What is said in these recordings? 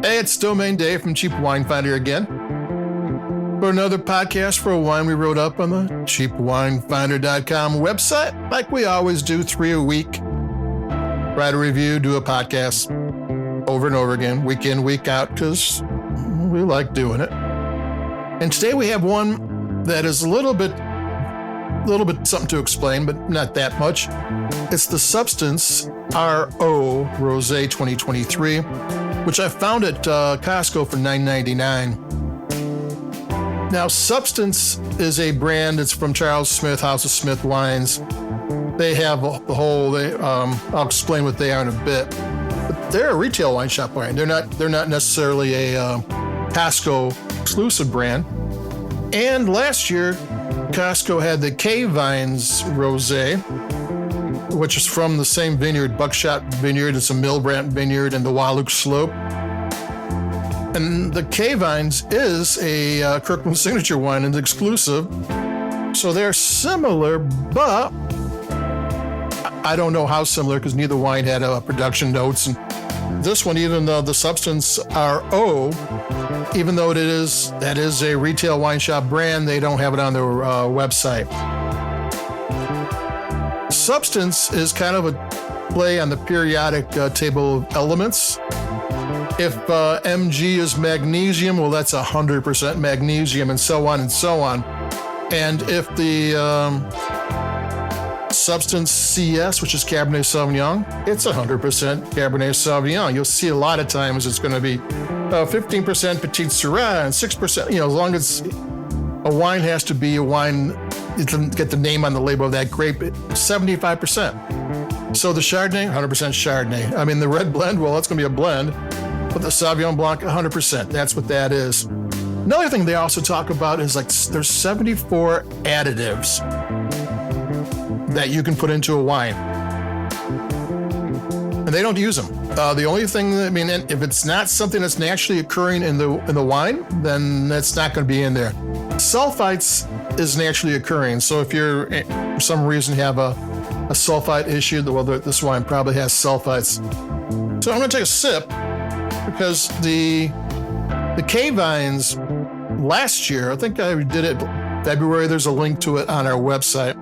Hey, it's Domain Dave from Cheap Wine Finder again for another podcast for a wine we wrote up on the cheapwinefinder.com website. Like we always do, 3 a week. Write a review, do a podcast over and over again, week in, week out, because we like doing it. And today we have one that is a little bit something to explain, but not that much. It's the Substance RO Rosé 2023, which I found at Costco for $9.99. Now, Substance is a brand. It's from Charles Smith, House of Smith Wines. They have the whole. I'll explain what they are in a bit. But they're a retail wine shop brand. They're not necessarily a Costco exclusive brand. And last year, Costco had the K Vines Rosé, which is from the same vineyard, Buckshot Vineyard. It's a Milbrandt vineyard in the Wahluke Slope. And the K Vines is a Kirkland signature wine and exclusive. So they're similar, but I don't know how similar because neither wine had production notes. And this one, even though the Substance RO, even though that is a retail wine shop brand, they don't have it on their website. Substance is kind of a play on the periodic table of elements. If Mg is magnesium, well, that's 100% magnesium, and so on and so on. And if the Substance CS, which is Cabernet Sauvignon, it's 100% Cabernet Sauvignon. You'll see a lot of times it's going to be 15% Petit Syrah and 6%, as long as a wine has to be a wine, you can get the name on the label of that grape, 75%. So the Chardonnay, 100% Chardonnay. I mean, the red blend, well, that's going to be a blend, but the Sauvignon Blanc, 100%. That's what that is. Another thing they also talk about is there's 74 additives that you can put into a wine. And they don't use them. The only thing, if it's not something that's naturally occurring in the wine, then that's not going to be in there. Sulfites is naturally occurring. So if you're, for some reason, have a sulfite issue, well, this wine probably has sulfites. So I'm going to take a sip because the K Vines last year, I think I did it February. There's a link to it on our website.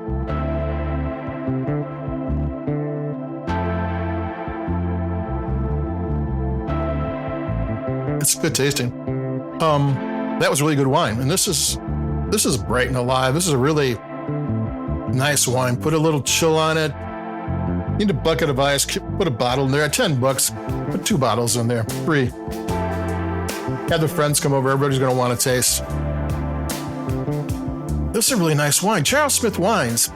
It's good tasting. That was really good wine. And this is bright and alive. This is a really nice wine. Put a little chill on it. Need a bucket of ice. Put a bottle in there. At $10, put 2 bottles in there. Free. Have the friends come over. Everybody's going to want to taste. This is a really nice wine. Charles Smith Wines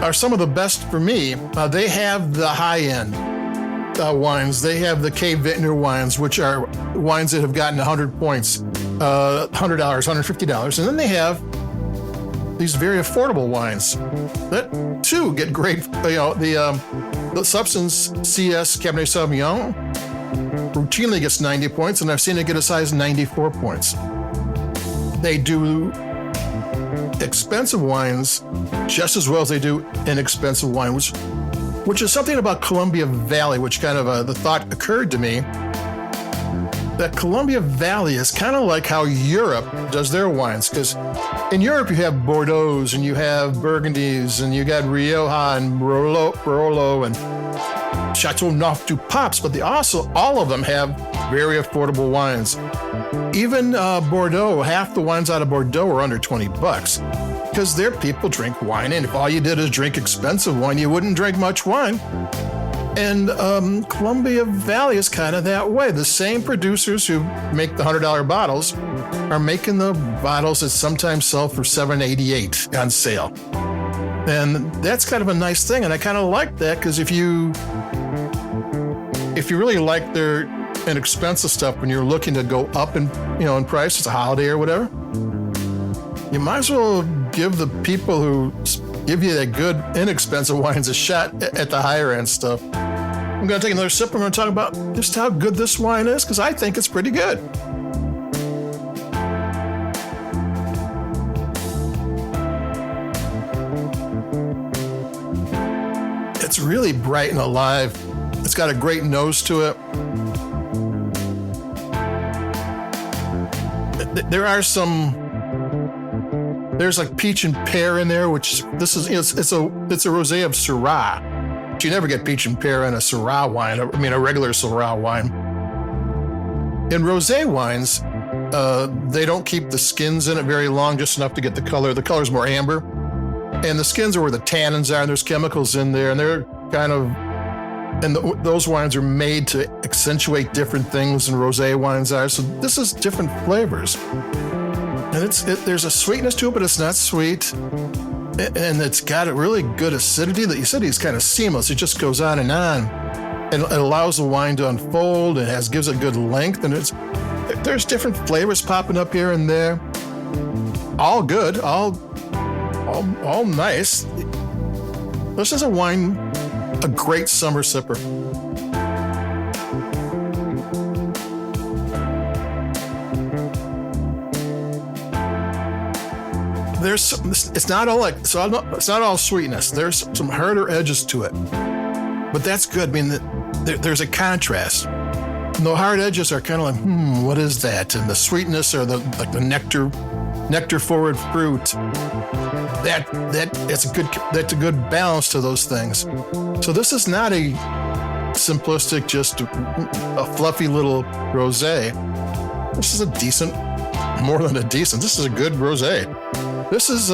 are some of the best for me. They have the high-end wines. They have the K Vintner wines, which are wines that have gotten 100 points, $100, $150. And then they have these very affordable wines that, too, get great. The Substance CS Cabernet Sauvignon routinely gets 90 points, and I've seen it get as high as 94 points. They do expensive wines just as well as they do inexpensive wine, which is something about Columbia Valley, which kind of the thought occurred to me that Columbia Valley is kind of like how Europe does their wines. Because in Europe, you have Bordeaux's and you have Burgundies and you got Rioja and Barolo and Chateauneuf du Pape, but all of them have very affordable wines. Even Bordeaux, half the wines out of Bordeaux are under $20 because their people drink wine. And if all you did is drink expensive wine, you wouldn't drink much wine. And Columbia Valley is kind of that way. The same producers who make the $100 bottles are making the bottles that sometimes sell for $7.88 on sale. And that's kind of a nice thing. And I kind of like that because if you really like their inexpensive stuff when you're looking to go up in price, it's a holiday or whatever, you might as well give the people who give you that good inexpensive wines a shot at the higher end stuff. I'm going to take another sip. I'm going to talk about just how good this wine is because I think it's pretty good. It's really bright and alive. It's got a great nose to it. there are some. There's like peach and pear in there, which this is it's a rosé of Syrah. But you never get peach and pear in a Syrah wine. I mean, a regular Syrah wine. In rosé wines, they don't keep the skins in it very long, just enough to get the color. The color's more amber, and the skins are where the tannins are. And there's chemicals in there, and they're kind of. And those wines are made to accentuate different things than rosé wines are. So this is different flavors. And there's a sweetness to it, but it's not sweet. And it's got a really good acidity. That you said it's kind of seamless. It just goes on. And it allows the wine to unfold. It gives it good length. And there's different flavors popping up here and there. All good, all nice. This is a wine, a great summer sipper. It's not all sweetness. There's some harder edges to it, but that's good. I mean, there's a contrast. And the hard edges are kind of like, what is that? And the sweetness or the nectar forward fruit. That's a good balance to those things. So this is not a simplistic, just a fluffy little rosé. This is more than a decent. This is a good rosé. This is,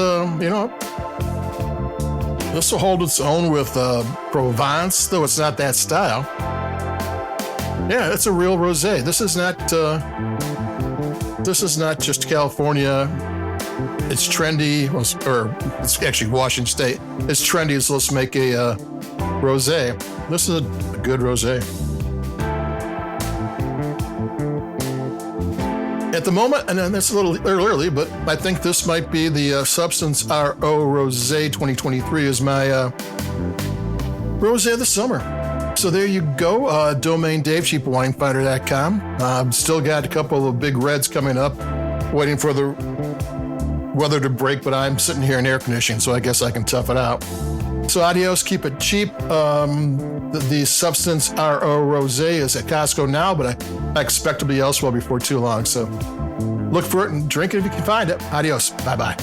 this will hold its own with Provence, though it's not that style. Yeah, it's a real rosé. This is not just California. It's trendy, or it's actually Washington State. It's trendy, so let's make a rosé. This is a good rosé. At the moment, and that's a little early, but I think this might be the Substance RO Rosé 2023 is my rosé of the summer. So there you go. Domain Dave, cheapwinefinder.com. Still got a couple of big reds coming up, waiting for the weather to break, but I'm sitting here in air conditioning, so I guess I can tough it out. So adios, keep it cheap. The Substance RO Rosé is at Costco now, but I expect to be elsewhere before too long. So look for it and drink it if you can find it. Adios. Bye-bye.